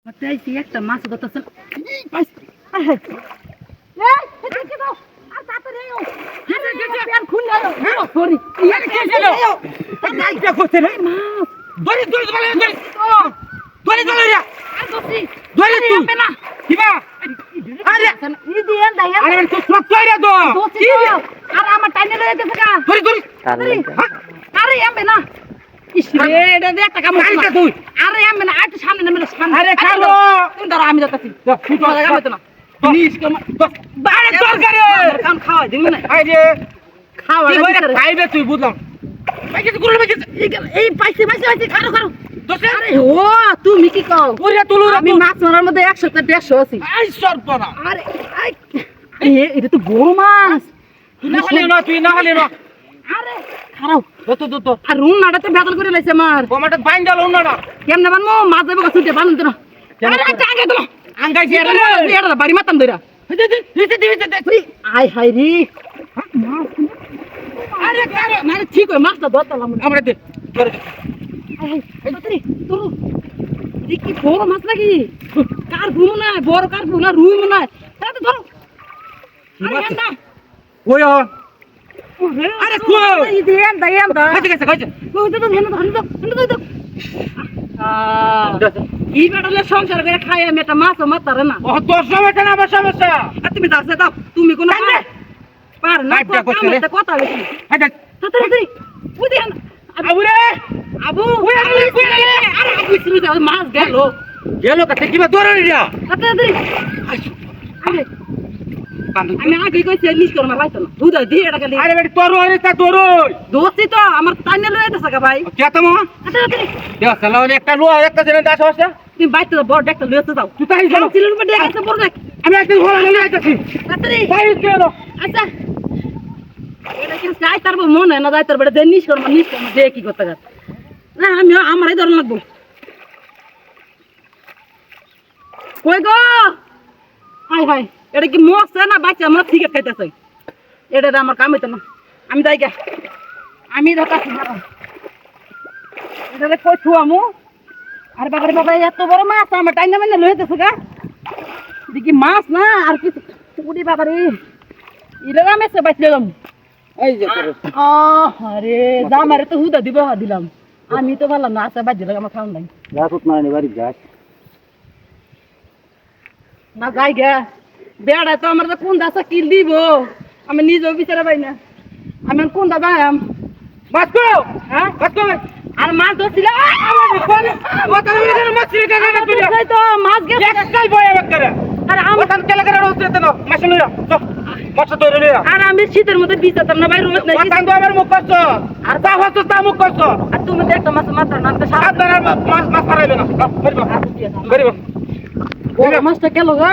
Hataisi একটা মাছ ধরতেছেন আমি যাচ্ছি তুই বুঝলাম তুমি কি কও আমি মাছ মারার মধ্যে 100-150 আছি আরে এটা তো বড় মাছ তুই না হলে না আরে খারাপ দত আর রুম নাড়াতে বেদল করে লাইছে আমার কমাটা বাইন গেল না কেমনে বানমু মাছ দেব ছুটে বানন তো না আরে টাঙ্গে তো আঙ্গাইছি এটা বাড়ি মাতাম দইরা আই হাই রে মাছ আরে কারে মানে ঠিক হয় মাছটা ধরতাম আমরা দে এই বাতরি তোর কি বড় মাছ নাকি কার ঘুম না বড় কার ঘুম না রুই না তাতে ধরো আরে না ওই আরে কই দেন দাইম দা খাইছে কই তো হেন তো এই বেটালে সংসার করে খায় আমি একটা মাছ মারতারে না ও তোর সমস্যা না আমার সমস্যা তুমি দাসে দাও তুমি কোন পার না কথা বেশি তাড়াতাড়ি ওই দেন আবু রে আবু আরে বুঝলি তো মাছ গেল কাছে কিবা দৌড়ানি রা তাড়াতাড়ি আরে আমি আগে কইছি মিস করমা পাইতো না দুধ দিয়ে এটা খালি আরে বেটি তোর ওরে তা তোর দোস্তি তো আমার টাইনে লয়ে দেছে ভাই কে তোমা তাড়াতাড়ি দেখ সালাওনি একটা লো একটা জেনে দাস আছে তুমি বাইতে বড় একটা লয়ে যাও তুই তাই চলো চিলের উপর দিয়ে গেছে বড় দেখ আমি একদিন হলো নিয়ে আইতাছি তাড়াতাড়ি বাইরে চলো আচ্ছা এটা কি যাই তারবো মনে না যাই তার বেটা দে নিস করমা দে কি করতে গা না আমি আমারই ধরন লাগবো কই গো হাই হাই এটা কি মরছে না বাচ্চা আমরা ঠিক খাইতেছে এটা আমার কাম হইতো না আমি যাই গা আমি ধরতাছি এটা কই থুয়ামু আর বাবারে বাবা এত বড় মাছ আমার টাইনা মানে লইতেছে গা দেখি মাছ না আর কি উড়ি বাবারে ইরা রামেছে বাইছিলাম এই যে তোর আরে জামারে তো হুদা দিব দিলাম আমি তো বললাম না আচ্ছা বাজে আমার খাওন নাই গাছ না নি বাড়ি গাছ না যাই গে বেড়া তো আমার কোন দাসা কিল দিব আমি নিজেও বিচারা পাই না আমি কোন দাদা বাসকো হ্যাঁ বাসকো আর মাছ ধরছিল তো মাছ গেছে একটাই বয় করে আর আমার কান কেলা করে রোজ দিতে না মাছ লইয়া মাছ ধরে লইয়া আর আমি শীতের মধ্যে বিছাতাম না ভাই রোজ নাই মাছ তো আমার মুখ করছ আর তা হচ্ছে তা মুখ করছ আর তুমি তো একটা মাছ মাত্র না তো আর মাছ মারাইবে না বেরিবা বড় মাছটা কেন গা